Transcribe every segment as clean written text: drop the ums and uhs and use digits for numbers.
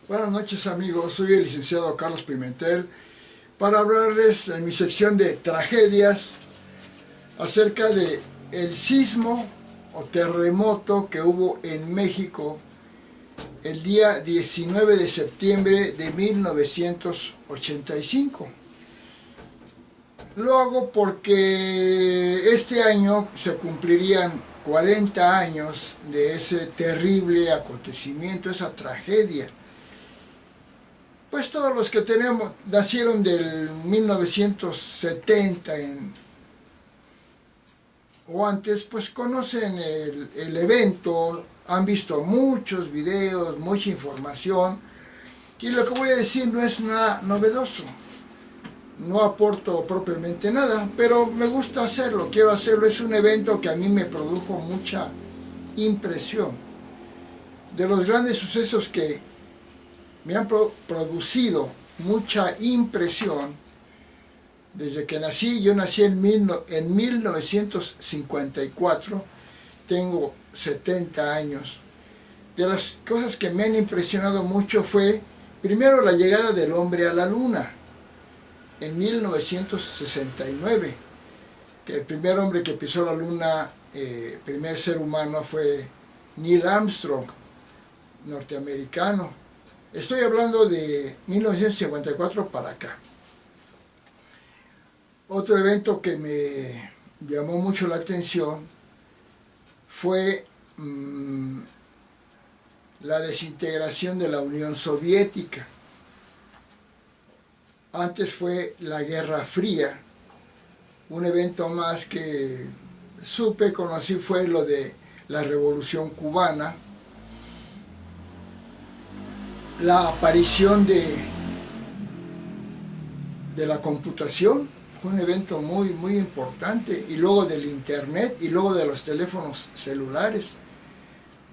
Buenas noches amigos, soy el licenciado Carlos Pimentel para hablarles en mi sección de tragedias acerca de el sismo o terremoto que hubo en México el día 19 de septiembre de 1985. Lo hago porque este año se cumplirían 40 años de ese terrible acontecimiento, esa tragedia. Pues todos los que tenemos, nacieron del 1970 o antes, pues conocen el evento, han visto muchos videos, mucha información, y lo que voy a decir no es nada novedoso. No aporto propiamente nada, pero me gusta hacerlo, quiero hacerlo. Es un evento que a mí me produjo mucha impresión. De los grandes sucesos que me han producido mucha impresión desde que nací. Yo nací en 1954, tengo 70 años. De las cosas que me han impresionado mucho fue, primero, la llegada del hombre a la luna en 1969, que el primer hombre que pisó la luna, primer ser humano, fue Neil Armstrong, norteamericano. Estoy hablando de 1954 para acá. Otro evento que me llamó mucho la atención fue la desintegración de la Unión Soviética. Antes fue la Guerra Fría. Un evento más que conocí fue lo de la Revolución Cubana, la aparición de la computación. Fue un evento muy importante, y luego del internet, y luego de los teléfonos celulares.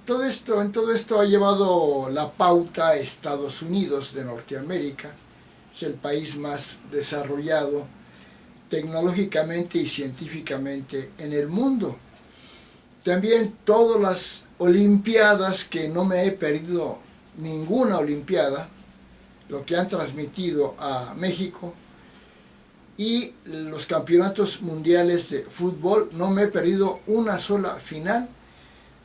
En todo esto ha llevado la pauta a Estados Unidos de Norteamérica. Es el país más desarrollado tecnológicamente y científicamente en el mundo. También todas las olimpiadas, que no me he perdido ninguna olimpiada, lo que han transmitido a México, y los campeonatos mundiales de fútbol, no me he perdido una sola final,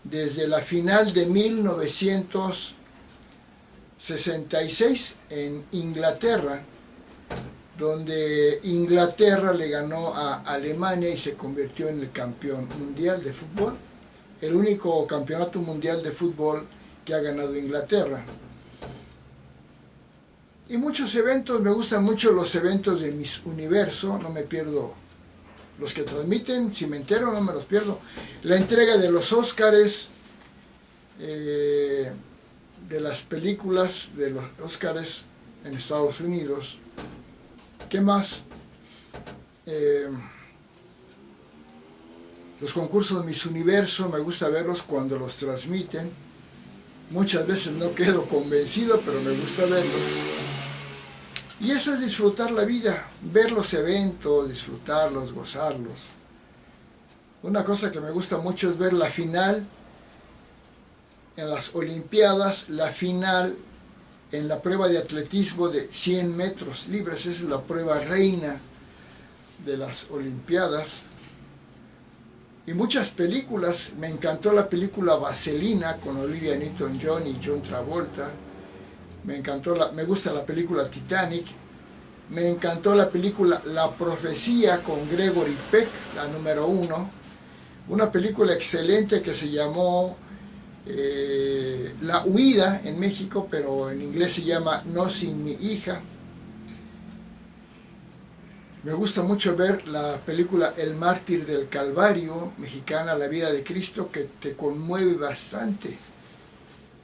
desde la final de 1966 en Inglaterra, donde Inglaterra le ganó a Alemania y se convirtió en el campeón mundial de fútbol, el único campeonato mundial de fútbol que ha ganado Inglaterra. Y muchos eventos, me gustan mucho los eventos de Miss Universo, no me pierdo los que transmiten, si me entero no me los pierdo. La entrega de los Óscares, de las películas de los Óscares en Estados Unidos. ¿Qué más? Los concursos Miss Universo, me gusta verlos cuando los transmiten. Muchas veces no quedo convencido, pero me gusta verlos. Y eso es disfrutar la vida, ver los eventos, disfrutarlos, gozarlos. Una cosa que me gusta mucho es ver la final en las Olimpiadas, la final en la prueba de atletismo de 100 metros libres. Esa es la prueba reina de las Olimpiadas. Y muchas películas, me encantó la película Vaselina con Olivia Newton-John y John Travolta. Me gusta la película Titanic. Me encantó la película La Profecía con Gregory Peck, la número 1. Una película excelente que se llamó La Huida en México, pero en inglés se llama No sin mi hija. Me gusta mucho ver la película El Mártir del Calvario, mexicana, La Vida de Cristo, que te conmueve bastante.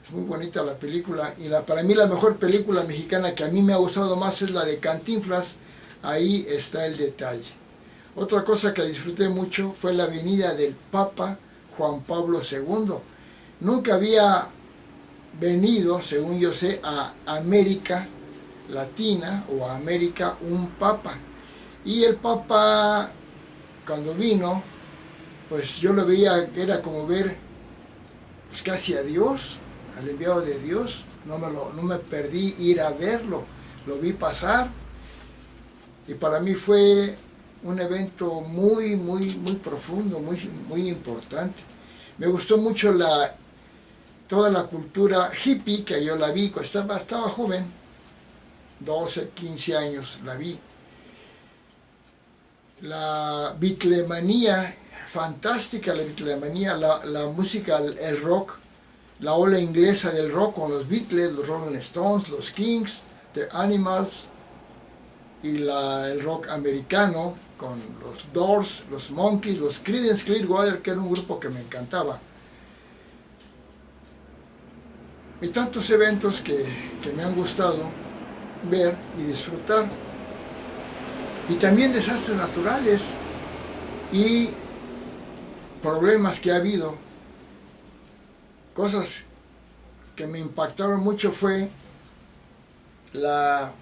Es muy bonita la película, y para mí la mejor película mexicana que a mí me ha gustado más es la de Cantinflas. Ahí está el detalle. Otra cosa que disfruté mucho fue la venida del Papa Juan Pablo II. Nunca había venido, según yo sé, a América Latina o a América un Papa. Y el Papa, cuando vino, pues yo lo veía, era como ver pues casi a Dios, al enviado de Dios. no me perdí ir a verlo, lo vi pasar y para mí fue un evento muy profundo, muy importante. Me gustó mucho toda la cultura hippie, que yo la vi cuando estaba joven, 12, 15 años la vi. La Beatlemanía, fantástica la Beatlemanía, la música, el rock, la ola inglesa del rock con los Beatles, los Rolling Stones, los Kings, The Animals, y el rock americano con los Doors, los Monkees, los Creedence Clearwater, que era un grupo que me encantaba. Y tantos eventos que me han gustado ver y disfrutar. Y también desastres naturales y problemas que ha habido. Cosas que me impactaron mucho fue la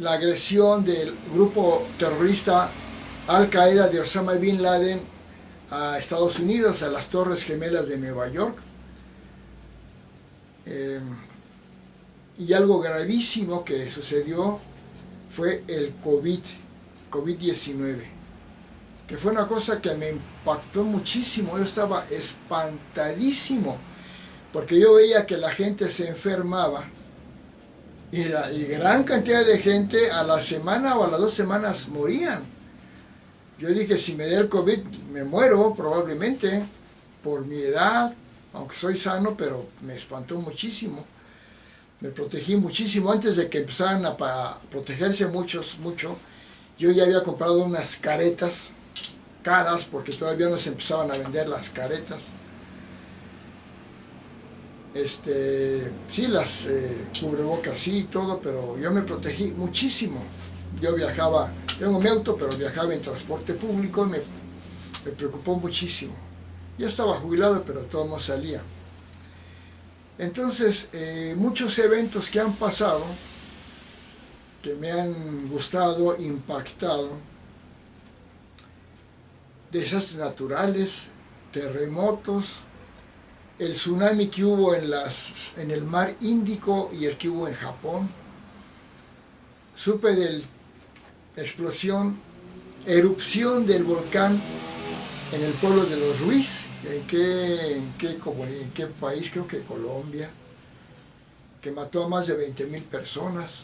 agresión del grupo terrorista Al-Qaeda de Osama Bin Laden a Estados Unidos, a las Torres Gemelas de Nueva York. Y algo gravísimo que sucedió fue el COVID-19, que fue una cosa que me impactó muchísimo. Yo estaba espantadísimo, porque yo veía que la gente se enfermaba, y gran cantidad de gente a la semana o a las 2 semanas morían. Yo dije, si me da el COVID me muero probablemente, por mi edad, aunque soy sano, pero me espantó muchísimo. Me protegí muchísimo antes de que empezaran a protegerse mucho. Yo ya había comprado unas caretas caras, porque todavía no se empezaban a vender las caretas. Sí, las cubrebocas sí y todo, pero yo me protegí muchísimo. Yo viajaba, tengo mi auto, pero viajaba en transporte público y me preocupó muchísimo. Ya estaba jubilado, pero todo no salía. Entonces, muchos eventos que han pasado, que me han gustado, impactado, desastres naturales, terremotos, el tsunami que hubo en el mar Índico y el que hubo en Japón. Supe de la erupción del volcán en el pueblo de los Ruiz, ¿en qué país? Creo que Colombia, que mató a más de 20,000 personas.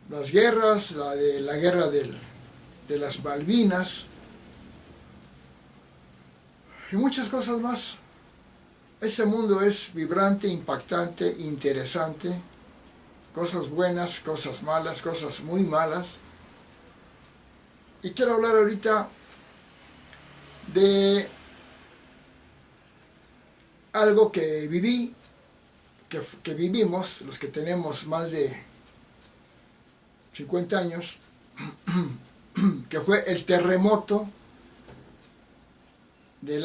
Las guerras, la guerra de las Malvinas, y muchas cosas más. Este mundo es vibrante, impactante, interesante, cosas buenas, cosas malas, cosas muy malas. Y quiero hablar ahorita de algo que viví, que vivimos, los que tenemos más de 50 años, que fue el terremoto del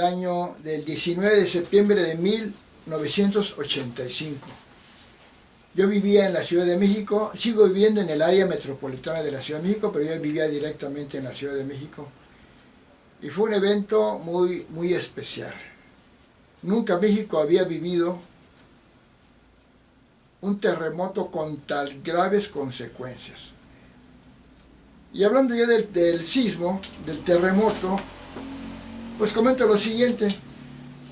19 de septiembre de 1985. Yo vivía en la Ciudad de México, sigo viviendo en el área metropolitana de la Ciudad de México, pero yo vivía directamente en la Ciudad de México. Y fue un evento muy especial. Nunca México había vivido un terremoto con tan graves consecuencias. Y hablando ya del sismo, del terremoto, pues comento lo siguiente.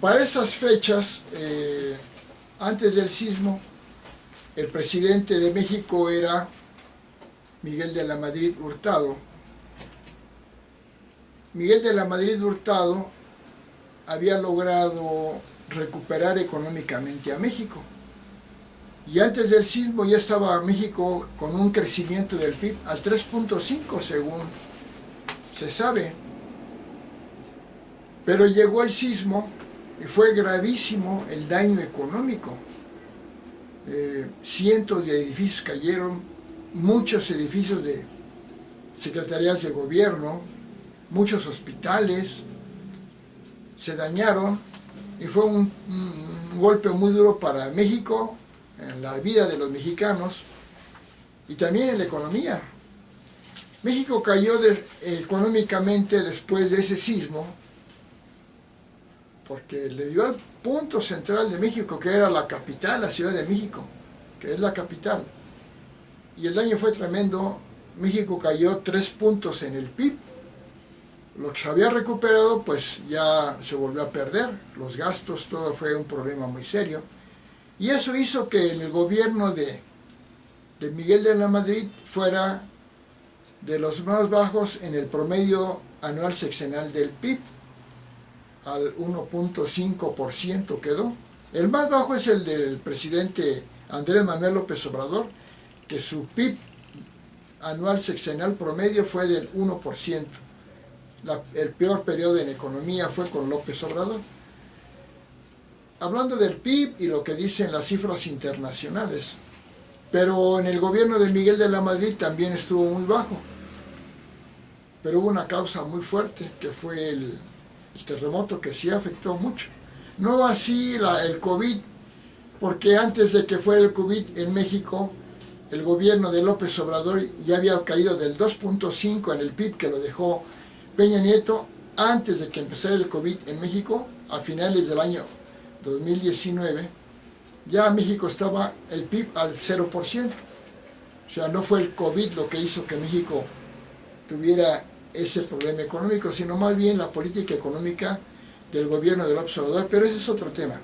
Para esas fechas, antes del sismo, el presidente de México era Miguel de la Madrid Hurtado. Miguel de la Madrid Hurtado había logrado recuperar económicamente a México. Y antes del sismo ya estaba México con un crecimiento del PIB al 3.5 según se sabe. Pero llegó el sismo y fue gravísimo el daño económico. Cientos de edificios cayeron, muchos edificios de secretarías de gobierno, muchos hospitales se dañaron y fue un golpe muy duro para México, en la vida de los mexicanos y también en la economía. México cayó económicamente después de ese sismo porque le dio al punto central de México, que era la capital, la Ciudad de México, que es la capital. Y el daño fue tremendo. México cayó 3 puntos en el PIB. Lo que se había recuperado, pues ya se volvió a perder. Los gastos, todo fue un problema muy serio. Y eso hizo que en el gobierno de Miguel de la Madrid fuera de los más bajos en el promedio anual sexenal del PIB. Al 1.5% quedó. El más bajo es el del presidente Andrés Manuel López Obrador, que su PIB anual sexenal promedio fue del 1%. El peor periodo en economía fue con López Obrador. Hablando del PIB y lo que dicen las cifras internacionales, pero en el gobierno de Miguel de la Madrid también estuvo muy bajo. Pero hubo una causa muy fuerte, que fue el terremoto, que sí afectó mucho. No así el COVID, porque antes de que fuera el COVID en México, el gobierno de López Obrador ya había caído del 2.5 en el PIB, que lo dejó Peña Nieto, antes de que empezara el COVID en México, a finales del año 2019, ya México estaba el PIB al 0%. O sea, no fue el COVID lo que hizo que México tuviera ese problema económico, sino más bien la política económica del gobierno de López Obrador, pero ese es otro tema.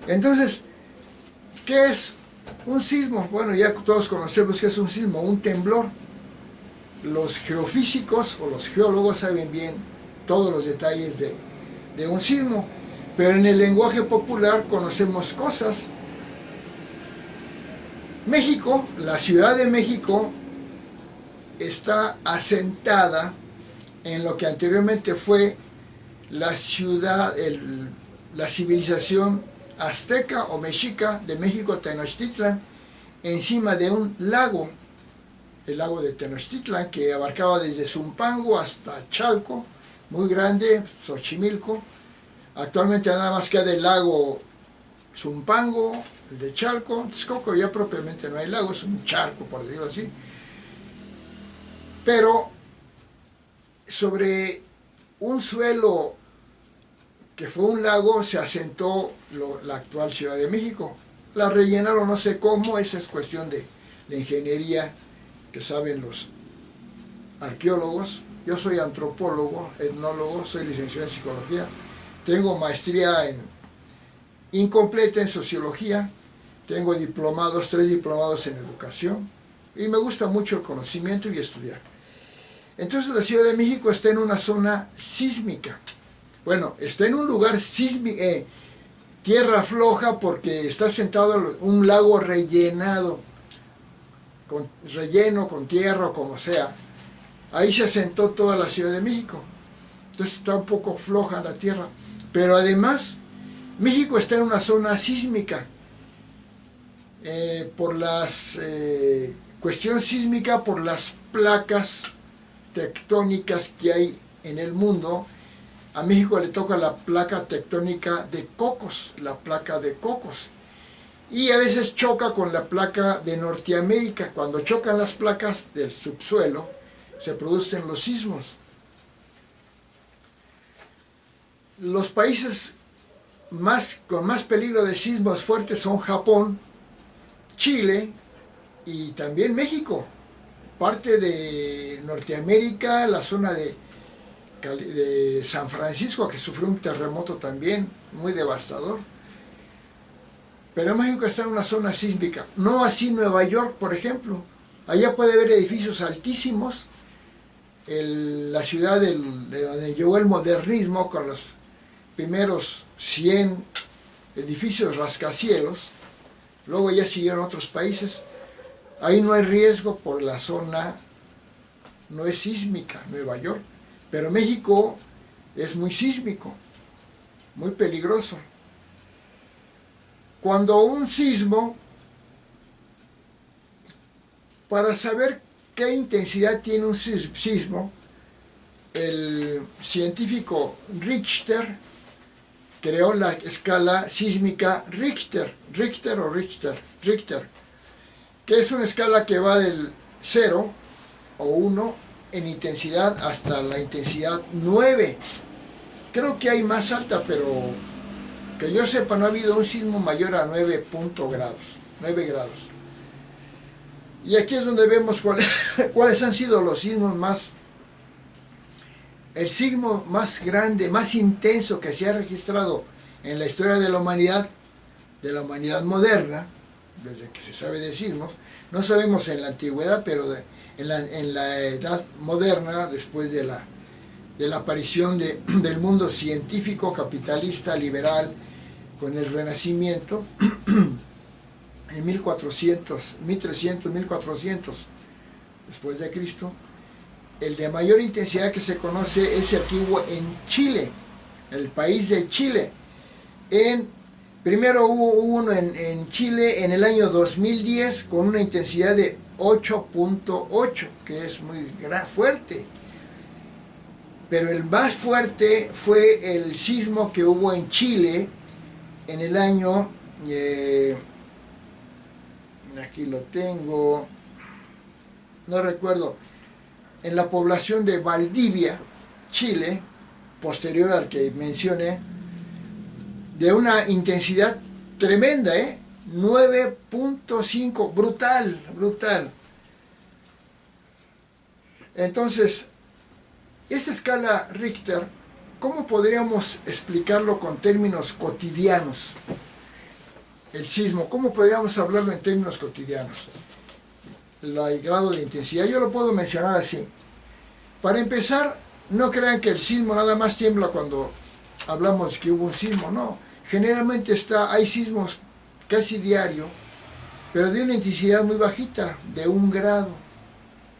Entonces, ¿qué es un sismo? Bueno, ya todos conocemos qué es un sismo, un temblor. Los geofísicos o los geólogos saben bien todos los detalles de un sismo, pero en el lenguaje popular conocemos cosas. México, la Ciudad de México, está asentada en lo que anteriormente fue la ciudad, la civilización azteca o mexica de México, Tenochtitlan, encima de un lago, el lago de Tenochtitlan, que abarcaba desde Zumpango hasta Chalco, muy grande, Xochimilco. Actualmente nada más queda el lago Zumpango, el de Chalco. Texcoco ya propiamente no hay lago, es un charco, por decirlo así. Pero sobre un suelo que fue un lago se asentó la actual Ciudad de México. La rellenaron no sé cómo, esa es cuestión de ingeniería que saben los arqueólogos. Yo soy antropólogo, etnólogo, soy licenciado en psicología, tengo maestría incompleta en sociología, tengo 3 diplomados en educación, y me gusta mucho el conocimiento y estudiar. Entonces la Ciudad de México está en una zona sísmica. Bueno, está en un lugar sísmico, tierra floja, porque está sentado en un lago rellenado, relleno con tierra o como sea. Ahí se asentó toda la Ciudad de México. Entonces está un poco floja la tierra. Pero además, México está en una zona sísmica. Por las cuestión sísmica, por las placas tectónicas que hay en el mundo. A México le toca la placa tectónica de Cocos, la placa de Cocos. Y a veces choca con la placa de Norteamérica. Cuando chocan las placas del subsuelo, se producen los sismos. Los países con más peligro de sismos fuertes son Japón, Chile y también México. Parte de Norteamérica, la zona de San Francisco, que sufrió un terremoto también muy devastador. Pero México está en una zona sísmica, no así Nueva York, por ejemplo. Allá puede haber edificios altísimos, la ciudad de donde llegó el modernismo, con los primeros 100 edificios rascacielos. Luego ya siguieron otros países. Ahí no hay riesgo por la zona, no es sísmica, Nueva York. Pero México es muy sísmico, muy peligroso. Cuando un sismo, para saber qué intensidad tiene un sismo, el científico Richter creó la escala sísmica Richter, que es una escala que va del 0 o 1 en intensidad hasta la intensidad 9, creo que hay más alta, pero que yo sepa no ha habido un sismo mayor a 9 grados, 9 grados. Y aquí es donde vemos cuáles han sido los sismos más, el sismo más grande, más intenso que se ha registrado en la historia de la humanidad moderna, desde que se sabe de sismos. No sabemos en la antigüedad, pero en la edad moderna, después de la aparición del mundo científico, capitalista, liberal, con el Renacimiento, en 1400, 1300, 1400 después de Cristo, el de mayor intensidad que se conoce es el que hubo en Chile, el país de Chile. Primero hubo uno en Chile en el año 2010 con una intensidad de 8.8, que es muy fuerte. Pero el más fuerte fue el sismo que hubo en Chile en el año, aquí lo tengo, no recuerdo, en la población de Valdivia, Chile, posterior al que mencioné, de una intensidad tremenda, 9.5, brutal, brutal. Entonces, esa escala Richter, ¿cómo podríamos explicarlo con términos cotidianos? El sismo, ¿cómo podríamos hablarlo en términos cotidianos? El grado de intensidad, yo lo puedo mencionar así. Para empezar, no crean que el sismo nada más tiembla cuando hablamos que hubo un sismo, no. Generalmente hay sismos casi diario, pero de una intensidad muy bajita, de 1 grado,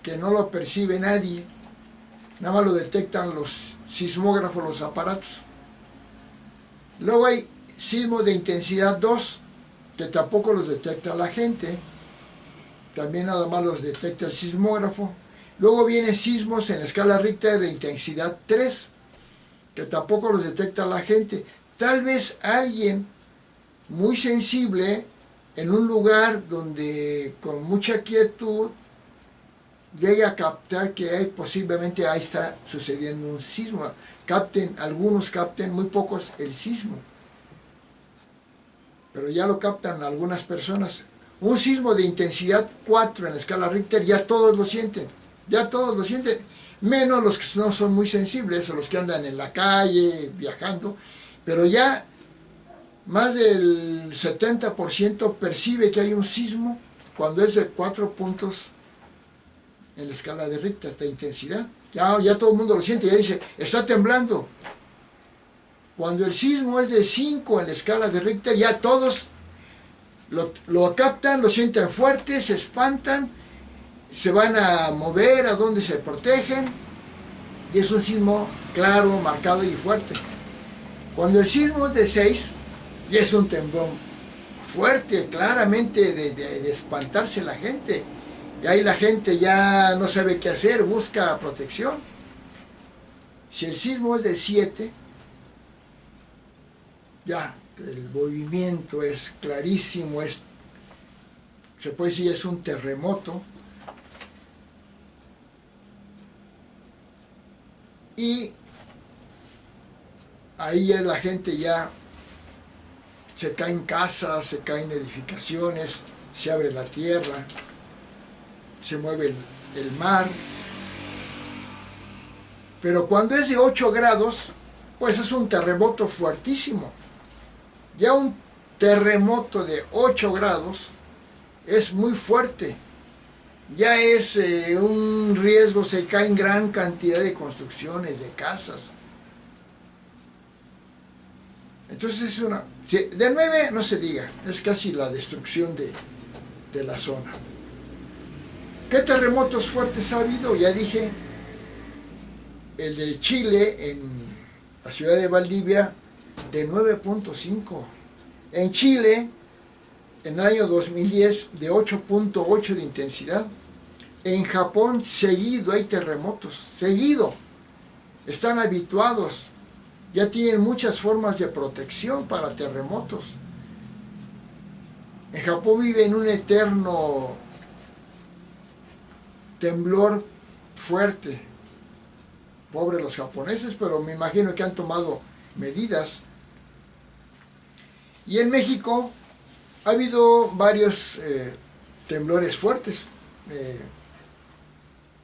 que no lo percibe nadie. Nada más lo detectan los sismógrafos, los aparatos. Luego hay sismos de intensidad 2, que tampoco los detecta la gente. También nada más los detecta el sismógrafo. Luego vienen sismos en la escala Richter de intensidad 3, que tampoco los detecta la gente. Tal vez alguien muy sensible en un lugar donde con mucha quietud llegue a captar que posiblemente ahí está sucediendo un sismo. Algunos capten, muy pocos, el sismo. Pero ya lo captan algunas personas. Un sismo de intensidad 4 en la escala Richter ya todos lo sienten. Ya todos lo sienten. Menos los que no son muy sensibles o los que andan en la calle, viajando. Pero ya más del 70% percibe que hay un sismo cuando es de 4 puntos en la escala de Richter de intensidad. Ya todo el mundo lo siente, ya dice, está temblando. Cuando el sismo es de 5 en la escala de Richter, ya todos lo captan, lo sienten fuerte, se espantan, se van a mover a donde se protegen, y es un sismo claro, marcado y fuerte. Cuando el sismo es de 6, ya es un temblor fuerte, claramente de espantarse la gente. Y ahí la gente ya no sabe qué hacer, busca protección. Si el sismo es de 7, ya el movimiento es clarísimo, se puede decir es un terremoto. Y ahí ya la gente ya se caen casas, se caen edificaciones, se abre la tierra, se mueve el mar. Pero cuando es de 8 grados, pues es un terremoto fuertísimo. Ya un terremoto de 8 grados es muy fuerte. Ya es un riesgo, se caen gran cantidad de construcciones, de casas. Entonces de 9 no se diga, es casi la destrucción de la zona. ¿Qué terremotos fuertes ha habido? Ya dije, el de Chile, en la ciudad de Valdivia, de 9.5. En Chile, en el año 2010, de 8.8 de intensidad. En Japón, seguido hay terremotos, seguido. Están habituados, ya tienen muchas formas de protección para terremotos. En Japón vive en un eterno temblor fuerte, pobres los japoneses, pero me imagino que han tomado medidas. Y en México ha habido varios temblores fuertes,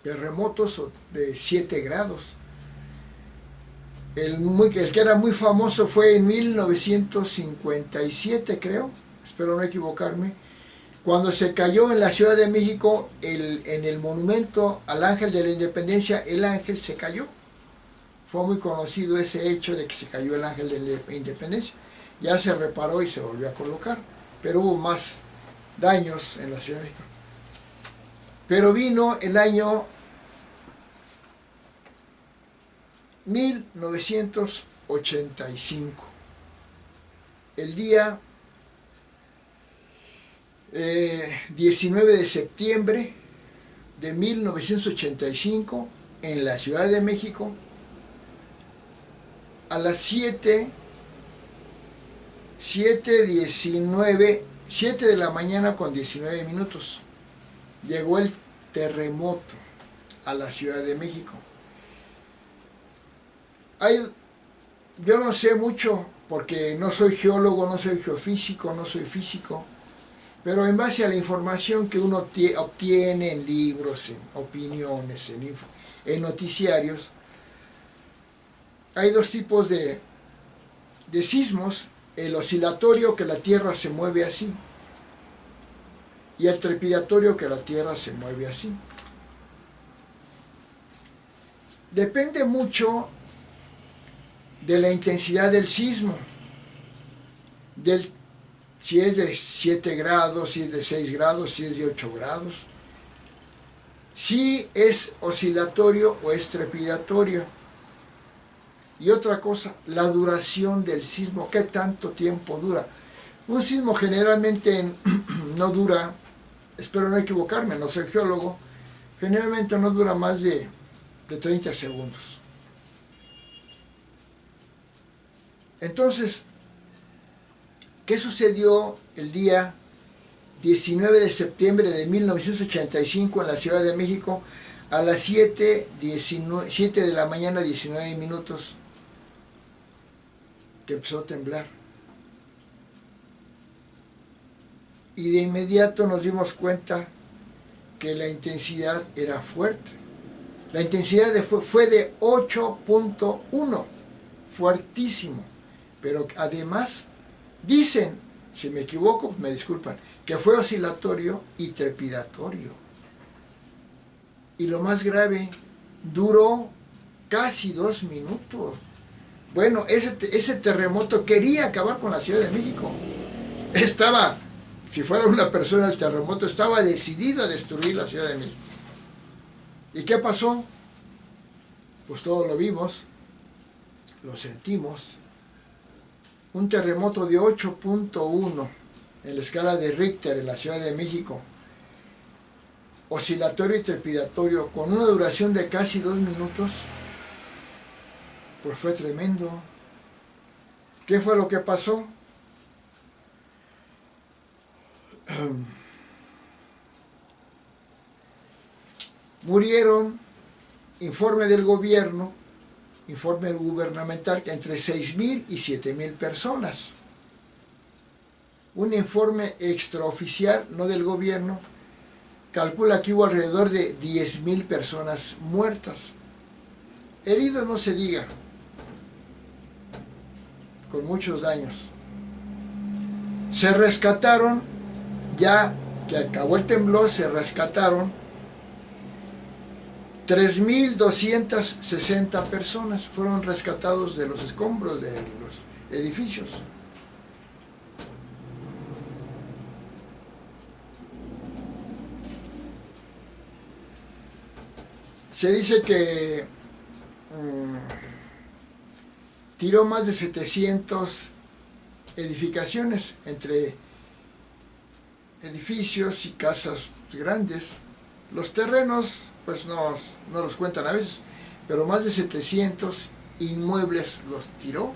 terremotos de 7 grados. El que era muy famoso fue en 1957, creo, espero no equivocarme, cuando se cayó en la Ciudad de México en el monumento al Ángel de la Independencia, el ángel se cayó. Fue muy conocido ese hecho de que se cayó el Ángel de la Independencia. Ya se reparó y se volvió a colocar, pero hubo más daños en la Ciudad de México. Pero vino el año 1985, el día 19 de septiembre de 1985, en la Ciudad de México, a las 7 de la mañana con 19 minutos, llegó el terremoto a la Ciudad de México. Yo no sé mucho, porque no soy geólogo, no soy geofísico, no soy físico, pero en base a la información que uno obtiene en libros, en opiniones, en noticiarios, hay dos tipos de sismos: el oscilatorio, que la Tierra se mueve así, y el trepidatorio, que la Tierra se mueve así. Depende mucho de la intensidad del sismo, si es de 7 grados, si es de 6 grados, si es de 8 grados, si es oscilatorio o es trepidatorio. Y otra cosa, la duración del sismo, ¿qué tanto tiempo dura? Un sismo generalmente no dura, espero no equivocarme, no soy geólogo, generalmente no dura más de 30 segundos. Entonces, ¿qué sucedió el día 19 de septiembre de 1985 en la Ciudad de México a las 7 de la mañana, 19 minutos, que empezó a temblar? Y de inmediato nos dimos cuenta que la intensidad era fuerte. La intensidad fue de 8.1, fuertísimo. Pero además dicen, si me equivoco, me disculpan, que fue oscilatorio y trepidatorio. Y lo más grave, duró casi 2 minutos. Bueno, ese terremoto quería acabar con la Ciudad de México. Si fuera una persona el terremoto, estaba decidido a destruir la Ciudad de México. ¿Y qué pasó? Pues todos lo vimos, lo sentimos. Un terremoto de 8.1 en la escala de Richter en la Ciudad de México, oscilatorio y trepidatorio, con una duración de casi 2 minutos, pues fue tremendo. ¿Qué fue lo que pasó? Murieron, informe del gobierno, informe gubernamental, que entre 6.000 y 7.000 personas. Un informe extraoficial, no del gobierno, calcula que hubo alrededor de 10.000 personas muertas. Heridos no se diga, con muchos daños. Se rescataron, ya que acabó el temblor, se rescataron 3.260 personas, fueron rescatados de los escombros de los edificios. Se dice que tiró más de 700 edificaciones, entre edificios y casas grandes. Los terrenos pues no los cuentan a veces, pero más de 700 inmuebles los tiró.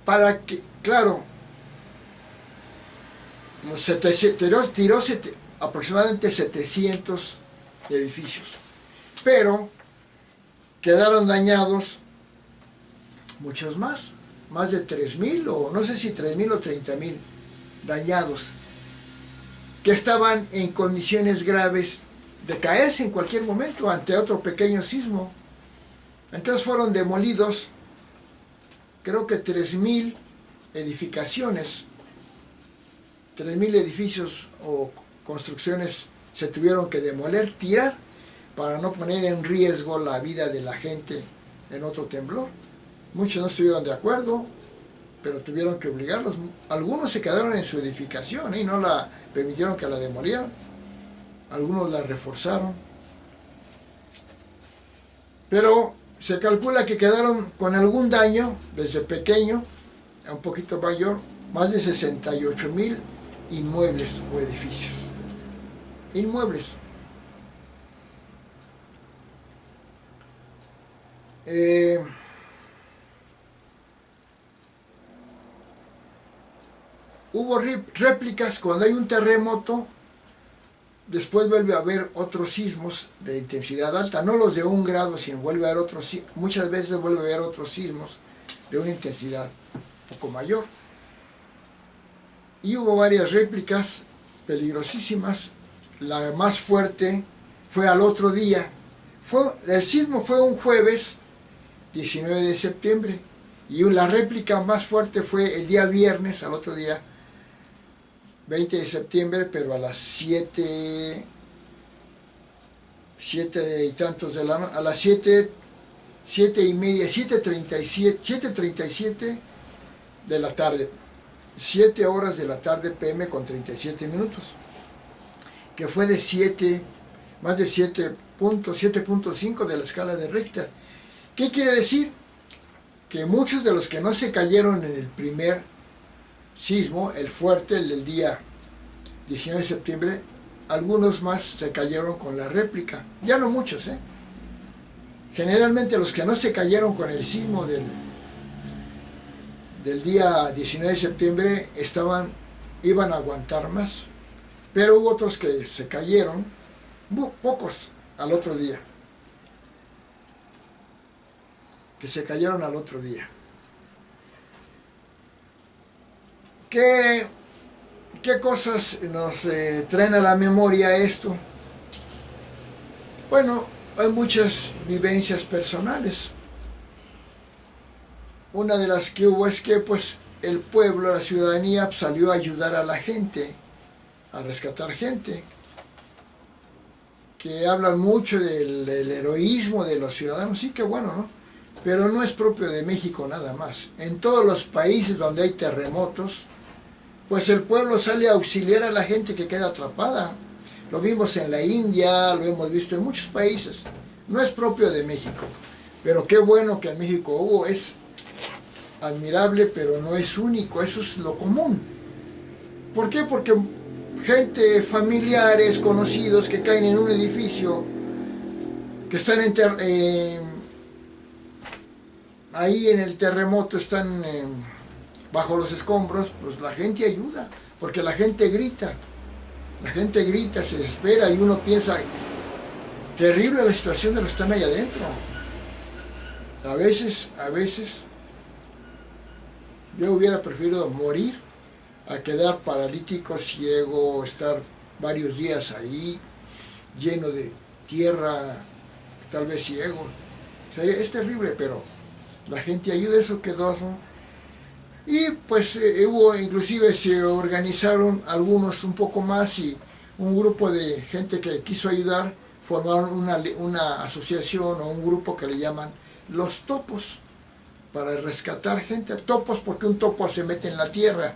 Para que, claro, tiró aproximadamente 700 edificios. pero quedaron dañados muchos más de 3,000 o no sé si 3,000 o 30,000 dañados, que estaban en condiciones graves de caerse en cualquier momento ante otro pequeño sismo. Entonces fueron demolidos, creo que 3,000 edificaciones, 3,000 edificios o construcciones se tuvieron que demoler, tirar, para no poner en riesgo la vida de la gente en otro temblor. Muchos no estuvieron de acuerdo, pero tuvieron que obligarlos. Algunos se quedaron en su edificación y no la permitieron que la demolieran. Algunos la reforzaron. Pero se calcula que quedaron con algún daño, desde pequeño a un poquito mayor, más de 68,000 inmuebles o edificios. Inmuebles. Hubo réplicas cuando hay un terremoto, después vuelve a haber otros sismos de intensidad alta, no los de 1 grado, sino vuelve a haber muchas veces vuelve a haber otros sismos de una intensidad un poco mayor. Y hubo varias réplicas peligrosísimas. La más fuerte fue al otro día. El sismo fue un jueves 19 de septiembre y la réplica más fuerte fue el día viernes, al otro día 20 de septiembre, pero a las 7 y tantos de la noche, a las 7 y media, 7:37 de la tarde, 7 horas de la tarde PM con 37 minutos, que fue de más de 7.5 de la escala de Richter. ¿Qué quiere decir? Que muchos de los que no se cayeron en el primer sismo, el fuerte, el del día 19 de septiembre, algunos más se cayeron con la réplica. Ya no muchos, ¿eh? Generalmente los que no se cayeron con el sismo del día 19 de septiembre iban a aguantar más. Pero hubo otros que se cayeron, pocos, al otro día. Que se cayeron al otro día. ¿Qué cosas nos traen a la memoria esto? Bueno, hay muchas vivencias personales. Una de las que hubo es que pues el pueblo, la ciudadanía salió a ayudar a la gente, a rescatar gente, que hablan mucho del heroísmo de los ciudadanos. Sí, que bueno, ¿no? Pero no es propio de México nada más. En todos los países donde hay terremotos, pues el pueblo sale a auxiliar a la gente que queda atrapada. Lo vimos en la India, lo hemos visto en muchos países. No es propio de México. Pero qué bueno que en México hubo, es admirable, pero no es único, eso es lo común. ¿Por qué? Porque gente, familiares, conocidos que caen en un edificio, que están ahí en el terremoto, están bajo los escombros, pues la gente ayuda, porque la gente grita, se desespera y uno piensa, terrible la situación de los que están ahí adentro. A veces, yo hubiera preferido morir a quedar paralítico, ciego, estar varios días ahí, lleno de tierra, tal vez ciego. O sea, es terrible, pero la gente ayuda, eso quedó, ¿no? Y pues inclusive se organizaron algunos un poco más y un grupo de gente que quiso ayudar, formaron una asociación o un grupo que le llaman Los Topos, para rescatar gente. Topos porque un topo se mete en la tierra.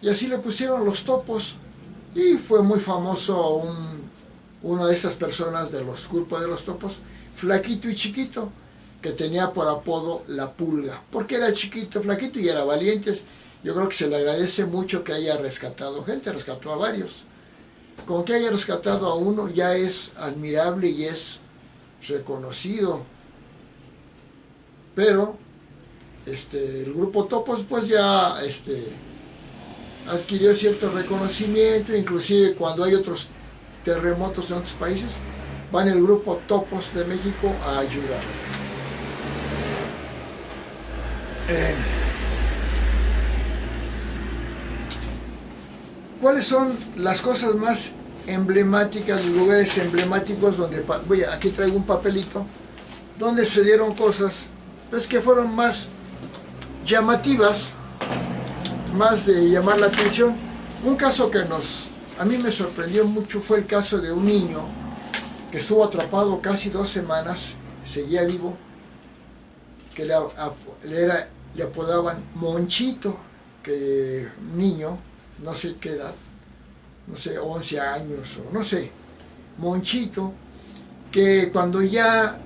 Y así le pusieron Los Topos. Y fue muy famoso una de esas personas de los grupos de Los Topos, flaquito y chiquito, que tenía por apodo La Pulga, porque era chiquito, flaquito y era valiente. Yo creo que se le agradece mucho que haya rescatado gente, rescató a varios. Con que haya rescatado a uno ya es admirable y es reconocido. Pero el grupo Topos pues ya adquirió cierto reconocimiento, inclusive cuando hay otros terremotos en otros países, van el grupo Topos de México a ayudar. ¿Cuáles son las cosas más emblemáticas, los lugares emblemáticos donde, aquí traigo un papelito, donde se dieron cosas pues, que fueron más llamativas, más de llamar la atención? Un caso que a mí me sorprendió mucho fue el caso de un niño que estuvo atrapado casi 2 semanas, seguía vivo, que le apodaban Monchito, que un niño, no sé qué edad, no sé, 11 años o no sé, Monchito, que cuando ya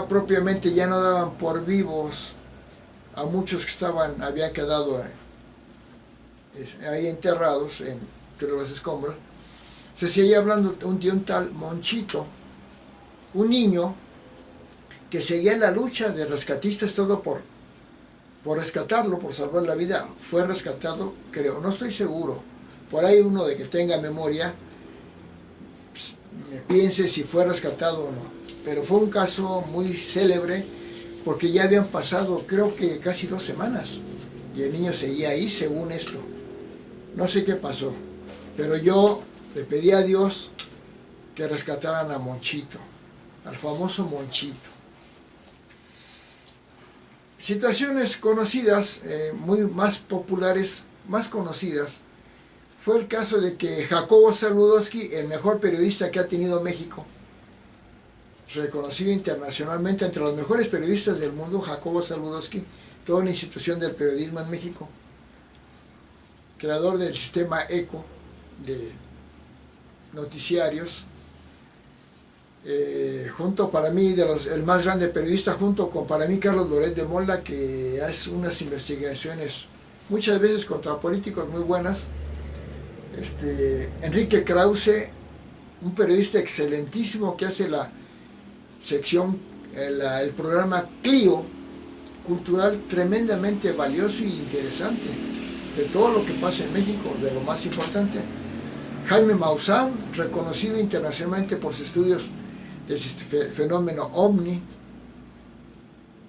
propiamente ya no daban por vivos a muchos que habían quedado ahí enterrados entre los escombros, se seguía hablando de un tal Monchito, un niño que seguía en la lucha de rescatistas, todo por rescatarlo, por salvar la vida. Fue rescatado, creo, no estoy seguro, por ahí uno de que tenga memoria, pues, me piense si fue rescatado o no, pero fue un caso muy célebre, porque ya habían pasado, creo que casi 2 semanas, y el niño seguía ahí, según esto. No sé qué pasó, pero yo le pedí a Dios que rescataran a Monchito, al famoso Monchito. Situaciones conocidas, muy más populares, más conocidas, fue el caso de que Jacobo Zabludovsky, el mejor periodista que ha tenido México, reconocido internacionalmente entre los mejores periodistas del mundo, Jacobo Zabludovsky, toda una institución del periodismo en México, creador del sistema ECO de noticiarios, junto para mí, el más grande periodista, junto con para mí Carlos Loret de Mola, que hace unas investigaciones muchas veces contra políticos muy buenas, Enrique Krause, un periodista excelentísimo que hace la sección, el programa Clio, cultural, tremendamente valioso e interesante, de todo lo que pasa en México, de lo más importante. Jaime Maussan, reconocido internacionalmente por sus estudios del fenómeno OVNI,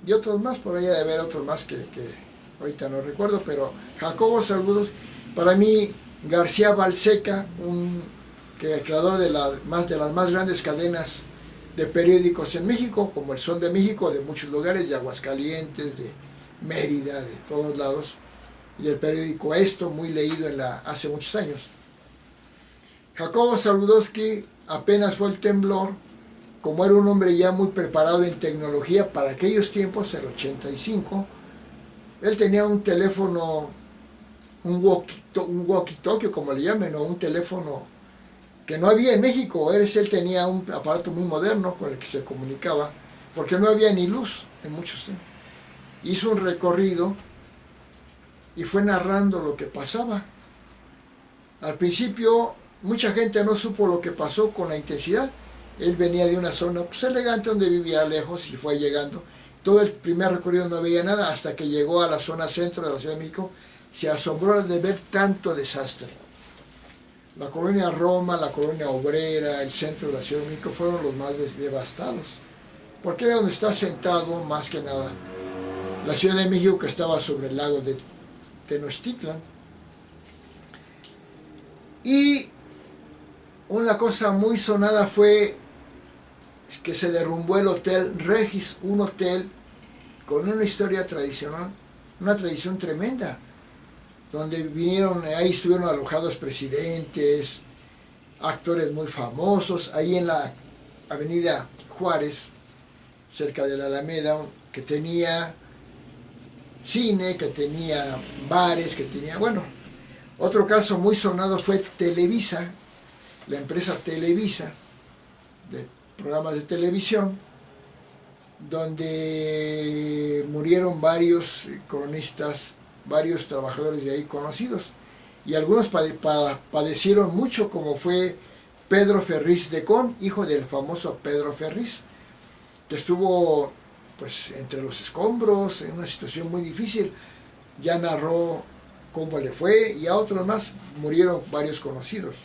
y otros más, por ahí de haber otros más que ahorita no recuerdo, pero Jacobo Zabludovsky, para mí García Balseca, que es el creador de las más grandes cadenas de periódicos en México, como El Sol de México, de muchos lugares, de Aguascalientes, de Mérida, de todos lados, y del periódico Esto, muy leído hace muchos años. Jacobo Zabludovsky, apenas fue el temblor, como era un hombre ya muy preparado en tecnología para aquellos tiempos, el 85, él tenía un teléfono, un walkie-talkie, como le llaman, o un teléfono que no había en México. Él tenía un aparato muy moderno con el que se comunicaba, porque no había ni luz en muchos tiempos. Hizo un recorrido y fue narrando lo que pasaba. Al principio mucha gente no supo lo que pasó con la intensidad. Él venía de una zona pues elegante donde vivía lejos y fue llegando. Todo el primer recorrido no veía nada hasta que llegó a la zona centro de la Ciudad de México. Se asombró de ver tanto desastre. La colonia Roma, la colonia Obrera, el centro de la Ciudad de México fueron los más devastados, porque era donde está sentado más que nada la Ciudad de México, que estaba sobre el lago de Tenochtitlan. Y una cosa muy sonada fue que se derrumbó el Hotel Regis, un hotel con una historia tradicional, una tradición tremenda, donde ahí estuvieron alojados presidentes, actores muy famosos, ahí en la avenida Juárez, cerca de la Alameda, que tenía cine, que tenía bares, que tenía, bueno, otro caso muy sonado fue Televisa, la empresa Televisa, de programas de televisión, donde murieron varios cronistas, varios trabajadores de ahí conocidos, y algunos padecieron mucho, como fue Pedro Ferriz de Con, hijo del famoso Pedro Ferriz, que estuvo pues entre los escombros, en una situación muy difícil. Ya narró cómo le fue, y a otros más murieron varios conocidos.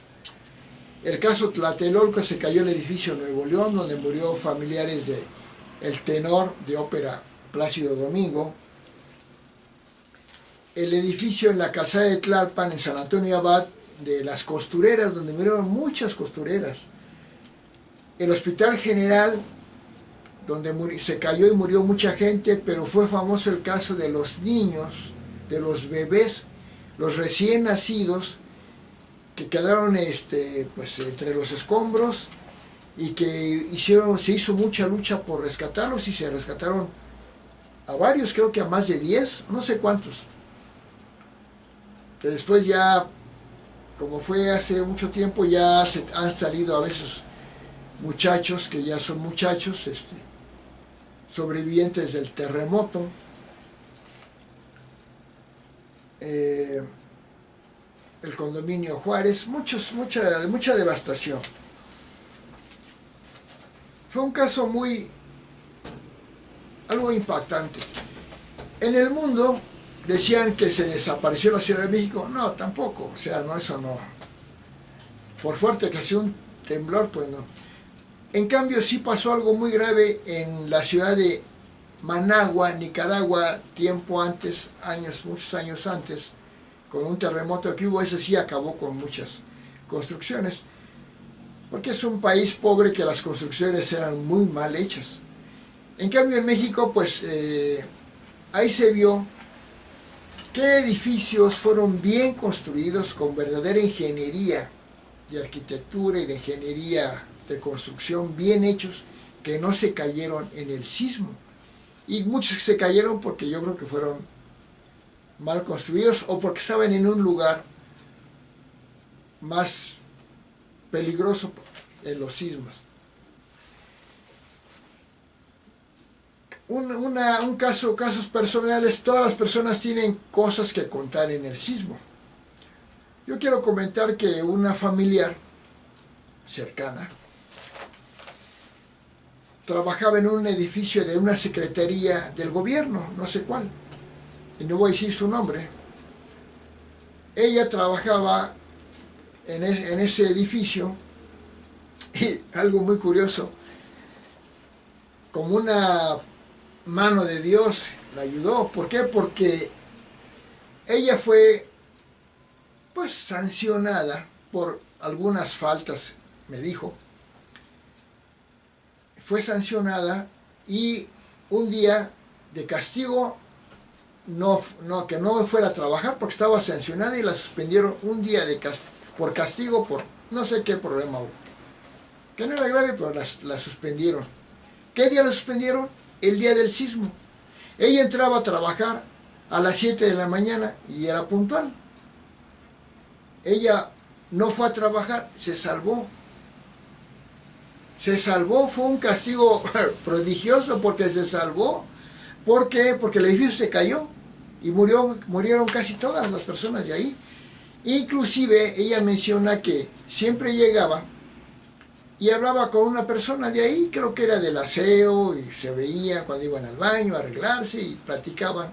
El caso Tlatelolco, se cayó el edificio Nuevo León, donde murió familiares de el tenor de ópera Plácido Domingo. El edificio en la calzada de Tlalpan, en San Antonio Abad, de las costureras, donde murieron muchas costureras. El Hospital General, donde se cayó y murió mucha gente, pero fue famoso el caso de los niños, de los bebés, los recién nacidos, que quedaron pues, entre los escombros, y que se hizo mucha lucha por rescatarlos, y se rescataron a varios, creo que a más de 10, no sé cuántos. Que después ya, como fue hace mucho tiempo, ya han salido a veces muchachos, que ya son muchachos, sobrevivientes del terremoto. El condominio Juárez, mucha devastación. Fue un caso algo impactante. En el mundo decían que se desapareció la Ciudad de México. No, tampoco, o sea, no, eso no. Por fuerte que sea un temblor, pues no. En cambio, sí pasó algo muy grave en la ciudad de Managua, Nicaragua, tiempo antes, muchos años antes, con un terremoto que hubo. Ese sí acabó con muchas construcciones, porque es un país pobre que las construcciones eran muy mal hechas. En cambio, en México, pues ahí se vio qué edificios fueron bien construidos, con verdadera ingeniería de arquitectura y de ingeniería de construcción, bien hechos, que no se cayeron en el sismo. Y muchos se cayeron porque yo creo que fueron mal construidos, o porque estaban en un lugar más peligroso en los sismos. Casos personales. Todas las personas tienen cosas que contar en el sismo. Yo quiero comentar que una familiar cercana trabajaba en un edificio de una secretaría del gobierno, no sé cuál, y no voy a decir su nombre. Ella trabajaba en ese edificio, y algo muy curioso, como una mano de Dios la ayudó. ¿Por qué? Porque ella fue pues sancionada por algunas faltas, me dijo. Fue sancionada, y un día de castigo, que no fuera a trabajar porque estaba sancionada, y la suspendieron un día por castigo, por no sé qué problema hubo. Que no era grave, pero la suspendieron. ¿Qué día la suspendieron? El día del sismo. Ella entraba a trabajar a las 7 de la mañana y era puntual. Ella no fue a trabajar, se salvó. Se salvó, fue un castigo prodigioso porque se salvó. ¿Por qué? Porque el edificio se cayó y murieron casi todas las personas de ahí. Inclusive ella menciona que siempre llegaba y hablaba con una persona de ahí, creo que era del aseo, y se veía cuando iban al baño a arreglarse y platicaban.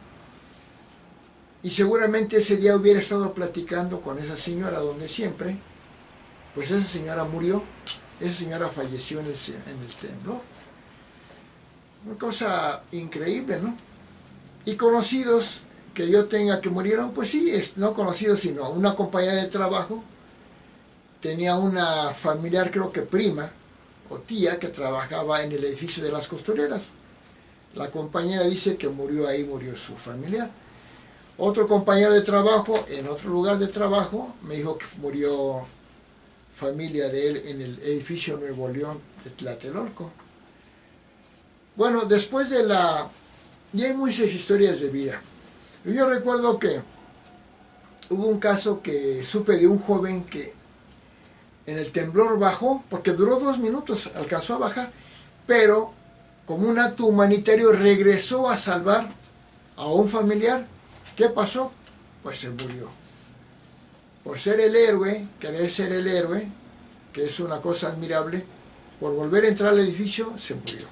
Y seguramente ese día hubiera estado platicando con esa señora donde siempre, pues esa señora murió. Esa señora falleció en el temblor. Una cosa increíble, ¿no? Y conocidos que yo tenga que murieron, pues sí, no conocidos, sino una compañera de trabajo. Tenía una familiar, creo que prima o tía, que trabajaba en el edificio de las costureras. La compañera dice que murió ahí, murió su familiar. Otro compañero de trabajo, en otro lugar de trabajo, me dijo que murió familia de él en el edificio Nuevo León de Tlatelolco. Bueno, después y hay muchas historias de vida. Yo recuerdo que hubo un caso que supe de un joven que en el temblor bajó, porque duró 2 minutos, alcanzó a bajar, pero como un acto humanitario regresó a salvar a un familiar. ¿Qué pasó? Pues se murió. Por ser el héroe, querer ser el héroe, que es una cosa admirable, por volver a entrar al edificio, se murió.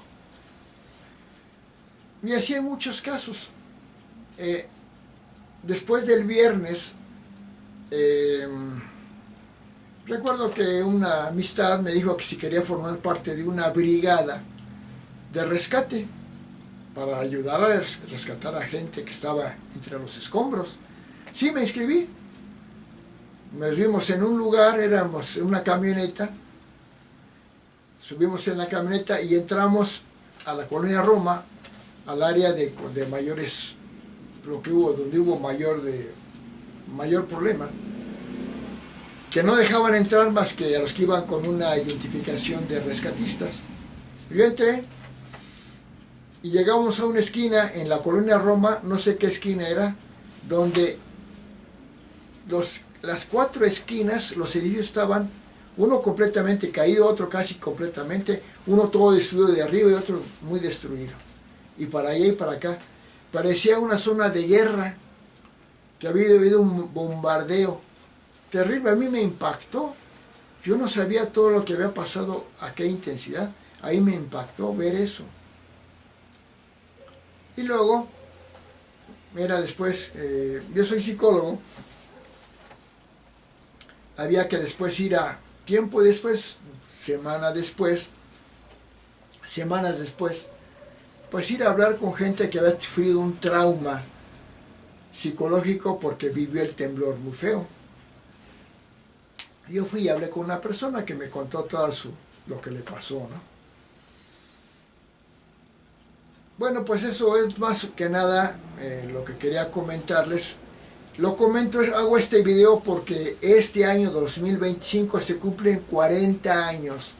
Y así hay muchos casos. Después del viernes, Recuerdo que una amistad me dijo que si quería formar parte de una brigada de rescate para ayudar a rescatar a gente que estaba entre los escombros. Sí, me inscribí. Nos vimos en un lugar, éramos en una camioneta, subimos en la camioneta y entramos a la colonia Roma, al área de mayores, lo que hubo, donde hubo mayor problema, que no dejaban entrar más que a los que iban con una identificación de rescatistas. Yo entré y llegamos a una esquina en la colonia Roma, no sé qué esquina era, donde las 4 esquinas, los edificios estaban, uno completamente caído, otro casi completamente, uno todo destruido de arriba y otro muy destruido. Y para allá y para acá, parecía una zona de guerra, que había habido un bombardeo terrible. A mí me impactó, yo no sabía todo lo que había pasado, a qué intensidad, ahí me impactó ver eso. Y luego, mira, después, yo soy psicólogo, había que después ir tiempo después, semanas después, pues ir a hablar con gente que había sufrido un trauma psicológico porque vivió el temblor muy feo. Yo fui y hablé con una persona que me contó todo lo que le pasó, ¿no? Bueno, pues eso es más que nada lo que quería comentarles. Lo comento, hago este video porque este año 2025 se cumplen 40 años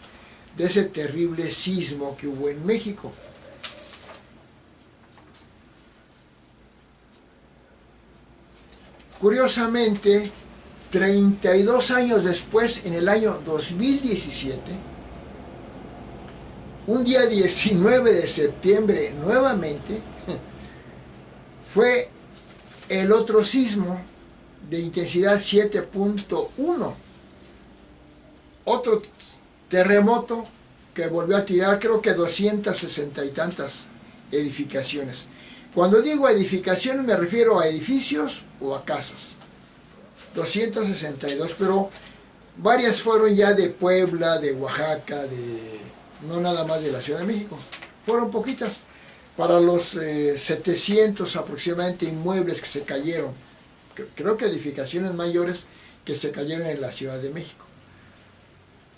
de ese terrible sismo que hubo en México. Curiosamente, 32 años después, en el año 2017, un día 19 de septiembre nuevamente, fue el otro sismo de intensidad 7.1. Otro terremoto que volvió a tirar, creo que 260 y tantas edificaciones. Cuando digo edificaciones me refiero a edificios o a casas. 262, pero varias fueron ya de Puebla, de Oaxaca, no nada más de la Ciudad de México. Fueron poquitas. Para los 700 aproximadamente inmuebles que se cayeron, creo que edificaciones mayores que se cayeron en la Ciudad de México.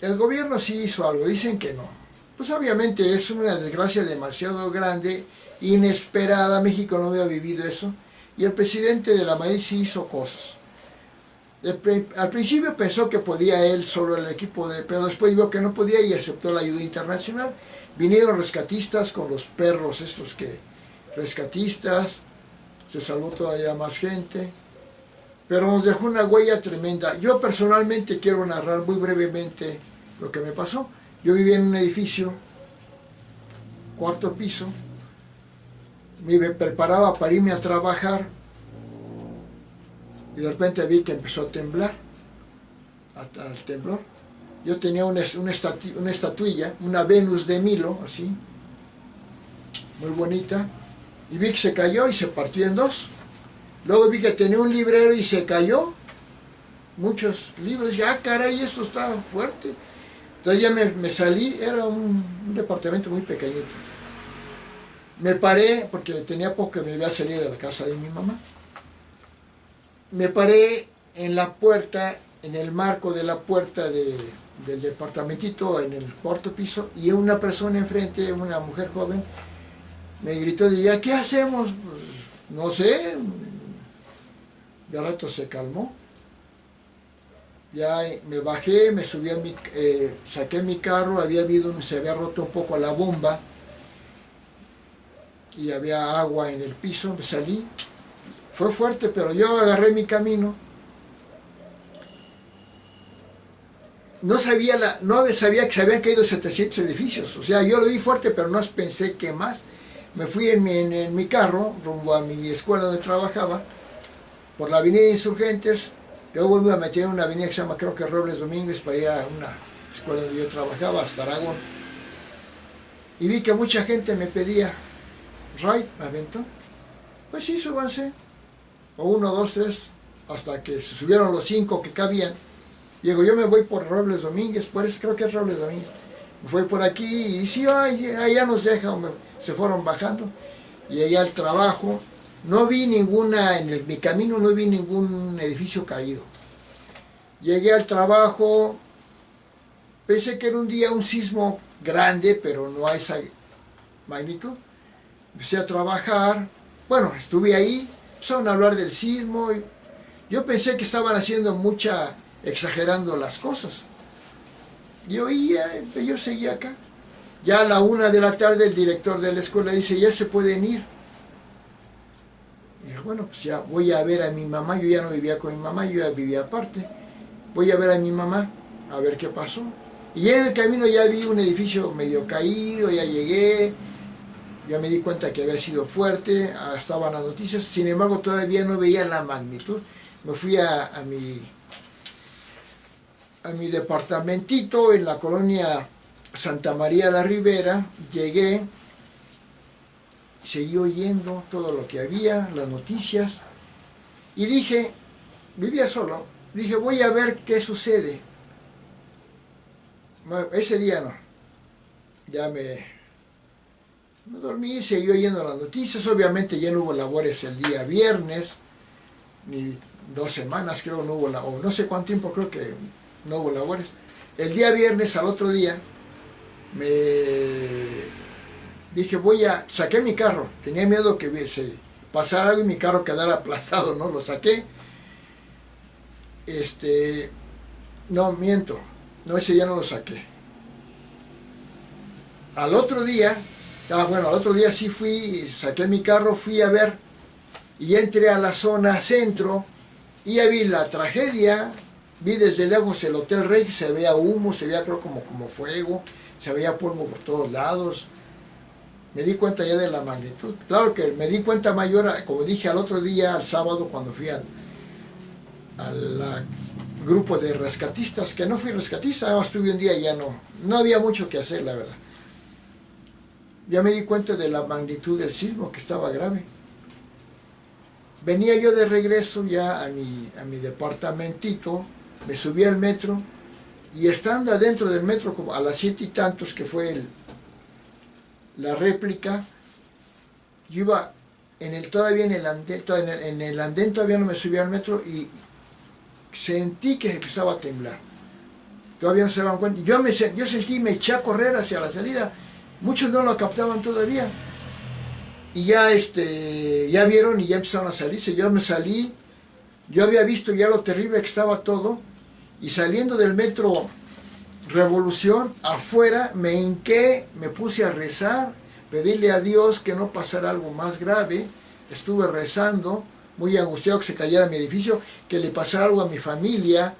El gobierno sí hizo algo, dicen que no. Pues obviamente es una desgracia demasiado grande, inesperada, México no había vivido eso, y el presidente de la Madrid sí hizo cosas. Al principio pensó que podía él solo el equipo, pero después vio que no podía y aceptó la ayuda internacional. Vinieron rescatistas con los perros estos rescatistas, se salvó todavía más gente, pero nos dejó una huella tremenda. Yo personalmente quiero narrar muy brevemente lo que me pasó. Yo vivía en un edificio, 4º piso, me preparaba para irme a trabajar y de repente vi que empezó a temblar, al temblor. Yo tenía una estatuilla, una Venus de Milo, así, muy bonita, y vi que se cayó y se partió en 2. Luego vi que tenía un librero y se cayó, muchos libros, y caray, esto está fuerte. Entonces ya me salí, era un departamento muy pequeñito. Me paré, porque tenía poco que me había salido de la casa de mi mamá. Me paré en la puerta, en el marco de la puerta del departamentito, en el 4º piso, y una persona enfrente, una mujer joven, me gritó, ya, ¿qué hacemos? Pues, no sé. De rato se calmó. Ya me bajé, me subí saqué mi carro, se había roto un poco la bomba, y había agua en el piso, me salí. Fue fuerte, pero yo agarré mi camino. No sabía que se habían caído 700 edificios. O sea, yo lo vi fuerte, pero no pensé que más. Me fui en mi carro, rumbo a mi escuela donde trabajaba, por la avenida Insurgentes. Luego me iba a meter en una avenida que se llama, creo que Robles Domínguez, para ir a una escuela donde yo trabajaba, hasta Aragón. Y vi que mucha gente me pedía ride, me aventó. Pues sí, súbanse. O 1, 2, 3, hasta que se subieron los 5 que cabían. Digo, yo me voy por Robles Domínguez, por eso creo que es Robles Domínguez. Me fui por aquí y sí, allá nos dejan, se fueron bajando. Y allá al trabajo, no vi ninguna, mi camino no vi ningún edificio caído. Llegué al trabajo, pensé que era un día un sismo grande, pero no a esa magnitud. Empecé a trabajar, bueno, estuve ahí, empezaron a hablar del sismo. Yo pensé que estaban haciendo exagerando las cosas. Yo seguía acá. Ya a la 1 de la tarde el director de la escuela dice, ya se pueden ir. Y dije, bueno, pues ya voy a ver a mi mamá. Yo ya no vivía con mi mamá, yo ya vivía aparte. Voy a ver a mi mamá, a ver qué pasó. Y ya en el camino ya vi un edificio medio caído, ya llegué. Ya me di cuenta que había sido fuerte, estaban las noticias. Sin embargo, todavía no veía la magnitud. Me fui a mi departamentito en la colonia Santa María la Ribera. Llegué, seguí oyendo todo lo que había, las noticias, y dije, vivía solo, dije, voy a ver qué sucede. Ese día no, ya me dormí, seguí oyendo las noticias. Obviamente ya no hubo labores el día viernes, ni 2 semanas creo no hubo, o no sé cuánto tiempo, creo que no hubo labores. El día viernes, al otro día, dije, saqué mi carro, tenía miedo que se pasara algo y mi carro quedara aplastado, ¿no? Lo saqué. No, miento, no, ese día no lo saqué. Al otro día sí saqué mi carro, fui a ver, y entré a la zona centro, y ya vi la tragedia. Vi desde lejos el Hotel Rey, se veía humo, se veía creo como fuego, se veía polvo por todos lados. Me di cuenta ya de la magnitud. Claro que me di cuenta mayor, como dije al otro día, al sábado, cuando fui al grupo de rescatistas, que no fui rescatista, además estuve un día y ya no había mucho que hacer, la verdad. Ya me di cuenta de la magnitud del sismo, que estaba grave. Venía yo de regreso ya a mi departamentito, me subí al metro, y estando adentro del metro, como a las 7 y tantos, que fue la réplica, yo iba todavía en el andén todavía no me subí al metro, y sentí que empezaba a temblar. Todavía no se daban cuenta. Yo sentí, me eché a correr hacia la salida. Muchos no lo captaban todavía. Y ya vieron y ya empezaron a salirse. Yo me salí, yo había visto ya lo terrible que estaba todo, y saliendo del metro Revolución, afuera me hinqué, me puse a rezar, pedirle a Dios que no pasara algo más grave. Estuve rezando, muy angustiado que se cayera mi edificio, que le pasara algo a mi familia,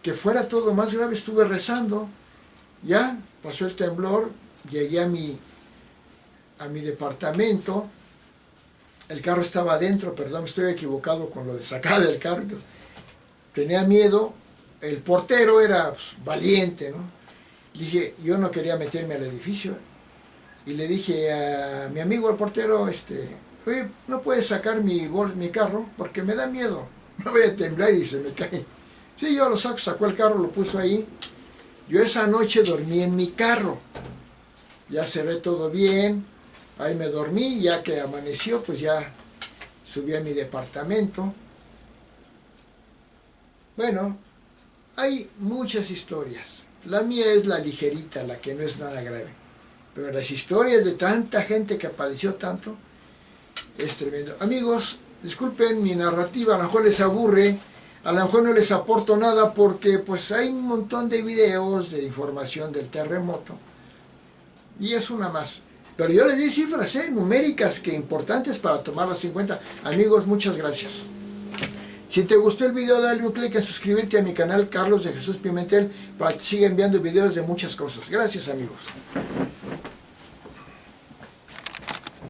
que fuera todo más grave. Estuve rezando. Ya pasó el temblor, llegué a mi departamento. El carro estaba adentro, perdón, estoy equivocado con lo de sacar del carro. Tenía miedo. El portero era valiente, ¿no? Dije, yo no quería meterme al edificio. Y le dije a mi amigo el portero, oye, ¿no puedes sacar mi carro? Porque me da miedo. No voy a temblar y se me cae. Sí, yo lo sacó el carro, lo puso ahí. Yo esa noche dormí en mi carro. Ya cerré todo bien. Ahí me dormí, ya que amaneció, pues ya subí a mi departamento. Bueno, hay muchas historias. La mía es la ligerita, la que no es nada grave. Pero las historias de tanta gente que padeció tanto, es tremendo. Amigos, disculpen mi narrativa, a lo mejor les aburre, a lo mejor no les aporto nada, porque pues hay un montón de videos de información del terremoto. Y es una más. Pero yo les di cifras numéricas que importantes para tomarlas en cuenta. Amigos, muchas gracias. Si te gustó el video, dale un clic en suscribirte a mi canal Carlos de Jesús Pimentel para que te siga enviando videos de muchas cosas. Gracias, amigos.